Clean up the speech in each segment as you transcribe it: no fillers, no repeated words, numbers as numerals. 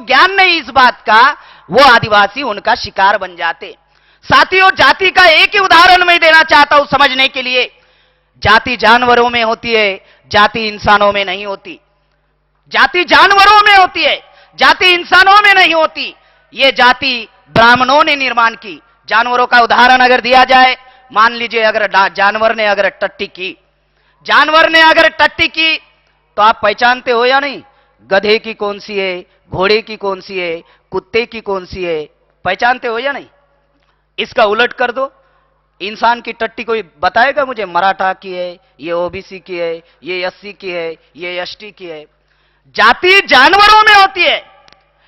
ज्ञान नहीं इस बात का, वो आदिवासी उनका शिकार बन जाते। साथियों, जाति का एक ही उदाहरण मैं देना चाहता हूं समझने के लिए। जाति जानवरों में होती है, जाति इंसानों में नहीं होती। जाति जानवरों में होती है, जाति इंसानों में नहीं होती। ये जाति ब्राह्मणों ने निर्माण की। जानवरों का उदाहरण अगर दिया जाए, मान लीजिए अगर जानवर ने अगर टट्टी की, जानवर ने अगर टट्टी की तो आप पहचानते हो या नहीं? गधे की कौन सी है, घोड़े की कौन सी है, कुत्ते की कौन सी है, पहचानते हो या नहीं? इसका उलट कर दो, इंसान की टट्टी कोई बताएगा मुझे? मराठा की है, ये ओबीसी की है, ये एससी की है, ये एसटी की है। जाति जानवरों में होती है।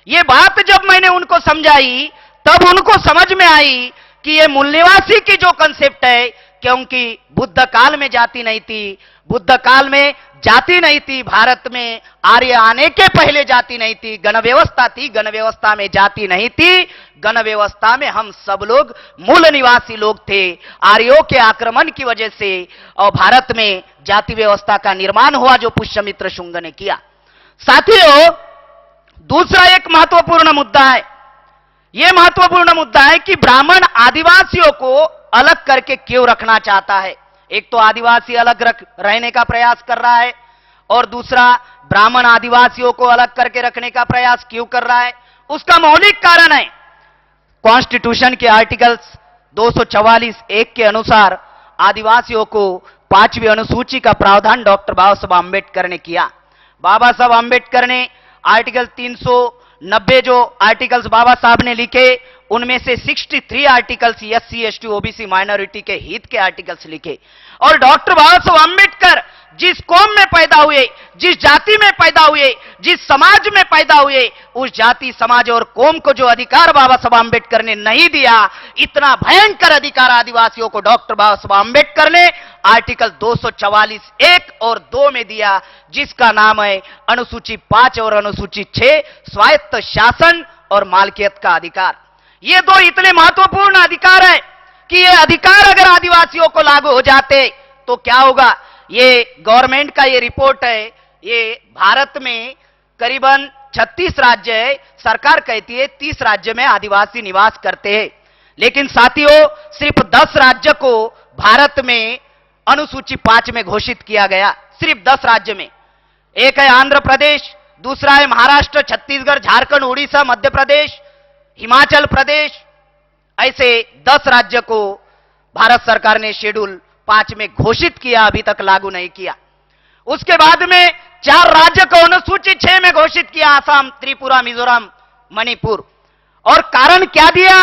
ये बात जब मैंने उनको समझाई तब उनको समझ में आई कि ये मूल निवासी की जो कंसेप्ट है, क्योंकि बुद्ध काल में जाति नहीं थी, बुद्ध काल में जाति नहीं थी, भारत में आर्य आने के पहले जाति नहीं थी, गण व्यवस्था थी, गण व्यवस्था में जाति नहीं थी। गण व्यवस्था में हम सब लोग मूल निवासी लोग थे। आर्यों के आक्रमण की वजह से और भारत में जाति व्यवस्था का निर्माण हुआ जो पुष्यमित्र शुंग ने किया। साथियों, दूसरा एक महत्वपूर्ण मुद्दा है। यह महत्वपूर्ण मुद्दा है कि ब्राह्मण आदिवासियों को अलग करके क्यों रखना चाहता है। एक तो आदिवासी अलग रहने का प्रयास कर रहा है, और दूसरा ब्राह्मण आदिवासियों को अलग करके रखने का प्रयास क्यों कर रहा है। उसका मौलिक कारण है कॉन्स्टिट्यूशन के आर्टिकल्स 244(1) के अनुसार आदिवासियों को 5वीं अनुसूची का प्रावधान डॉक्टर बाबा साहब आंबेडकर ने किया। बाबा साहब आंबेडकर ने आर्टिकल 390 जो आर्टिकल्स बाबा साहब ने लिखे, उनमें से 63 articles SC ST OBC minority के हित के आर्टिकल्स लिखे। और डॉक्टर बाबा साहब आंबेडकर जिस कौम में पैदा हुए, जिस जाति में पैदा हुए, जिस समाज में पैदा हुए, उस जाति समाज और कौम को जो अधिकार बाबा साहब आंबेडकर ने नहीं दिया, इतना भयंकर अधिकार आदिवासियों को डॉक्टर बाबा साहब आंबेडकर ने आर्टिकल 244(1) और 2 में दिया, जिसका नाम है अनुसूची 5 और अनुसूची 6 स्वायत्त शासन और मालकियत का अधिकार। ये दो इतने महत्वपूर्ण अधिकार है कि ये अधिकार अगर आदिवासियों को लागू हो जाते तो क्या होगा। ये गवर्नमेंट का ये रिपोर्ट है, ये भारत में करीबन 36 राज्य है, सरकार कहती है 30 राज्य में आदिवासी निवास करते हैं, लेकिन साथियों सिर्फ 10 राज्य को भारत में अनुसूची 5 में घोषित किया गया। सिर्फ 10 राज्य में, एक है आंध्र प्रदेश, दूसरा है महाराष्ट्र, छत्तीसगढ़, झारखंड, उड़ीसा, मध्य प्रदेश, हिमाचल प्रदेश। ऐसे 10 राज्य को भारत सरकार ने शेड्यूल 5 में घोषित किया, अभी तक लागू नहीं किया। उसके बाद में 4 राज्य को अनुसूची 6 में घोषित किया, आसाम, त्रिपुरा, मिजोरम, मणिपुर। और कारण क्या दिया?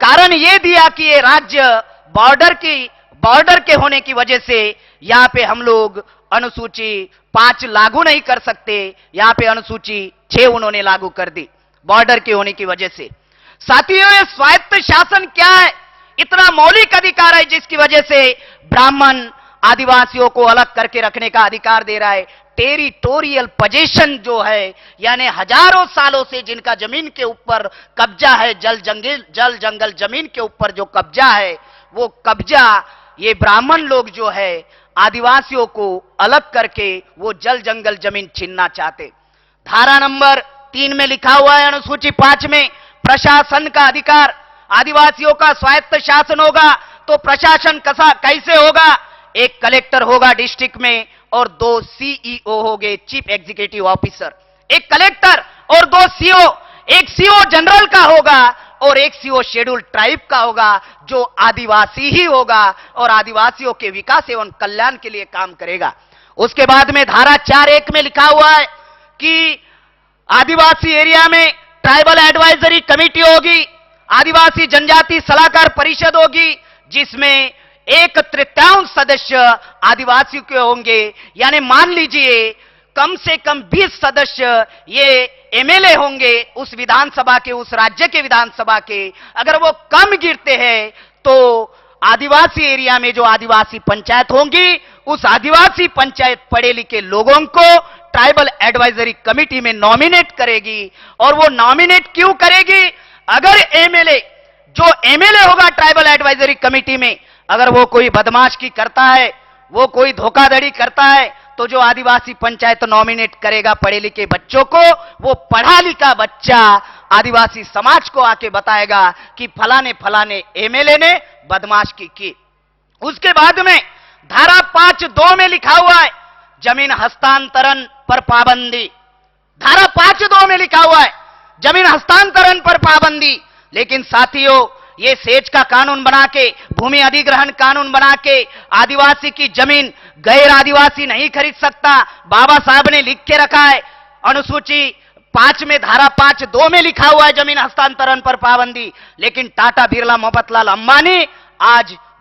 कारण यह दिया कि ये राज्य बॉर्डर के होने की वजह से यहां पे हम लोग अनुसूची 5 लागू नहीं कर सकते, यहां पे अनुसूची 6 उन्होंने लागू कर दी बॉर्डर के होने की वजह से। साथियों, ये स्वायत्त शासन क्या है? इतना मौलिक अधिकार है जिसकी वजह से ब्राह्मण आदिवासियों को अलग करके रखने का अधिकार दे रहा है। टेरिटोरियल पोजीशन जो है, यानी हजारों सालों से जिनका जमीन के ऊपर कब्जा है, जल जंगल जमीन के ऊपर जो कब्जा है, वो कब्जा ये ब्राह्मण लोग जो है आदिवासियों को अलग करके वो जल जंगल जमीन छीनना चाहते। धारा नंबर 3 में लिखा हुआ है अनुसूची 5 में प्रशासन का अधिकार। आदिवासियों का स्वायत्त शासन होगा तो प्रशासन कैसे होगा? एक कलेक्टर होगा डिस्ट्रिक्ट में और 2 सीईओ होंगे, चीफ एग्जीक्यूटिव ऑफिसर। एक कलेक्टर और 2 सीओ, एक सीओ जनरल का होगा और एक सीओ शेड्यूल ट्राइब का होगा, जो आदिवासी ही होगा और आदिवासियों के विकास एवं कल्याण के लिए काम करेगा। उसके बाद में धारा 4(1) में लिखा हुआ है कि आदिवासी एरिया में ट्राइबल एडवाइजरी कमेटी होगी, आदिवासी जनजाति सलाहकार परिषद होगी, जिसमें 1/3 सदस्य आदिवासी के होंगे। यानी मान लीजिए कम से कम 20 सदस्य ये एमएलए होंगे उस विधानसभा के, उस राज्य के विधानसभा के। अगर वो कम गिरते हैं तो आदिवासी एरिया में जो आदिवासी पंचायत होंगी, उस आदिवासी पंचायत पढ़े लिखे लोगों को ट्राइबल एडवाइजरी कमेटी में नॉमिनेट करेगी। और वो नॉमिनेट क्यों करेगी? अगर जो एमएलए होगा ट्राइबल एडवाइजरी कमेटी में, अगर वो कोई बदमाशी करता है, वो कोई धोखाधड़ी करता है, तो जो आदिवासी पंचायत नॉमिनेट करेगा पढ़े लिखे बच्चों को, वो पढ़ा लिखा बच्चा आदिवासी समाज को आके बताएगा कि फलाने फलाने एमएलए ने बदमाशी की। उसके बाद में धारा 5(2) में लिखा हुआ है जमीन हस्तांतरण पर पाबंदी। धारा 5(2) में लिखा हुआ है जमीन हस्तांतरण पर पाबंदी। लेकिन साथियों, ये सेज का कानून बना के, भूमि अधिग्रहण कानून बना के आदिवासी की जमीन गैर आदिवासी नहीं खरीद सकता। बाबा साहब ने लिख के रखा है अनुसूची 5 में, धारा 5(2) में लिखा हुआ है जमीन हस्तांतरण पर पाबंदी। लेकिन टाटा, बिरला, मोहब्बतलाल अंबानी आज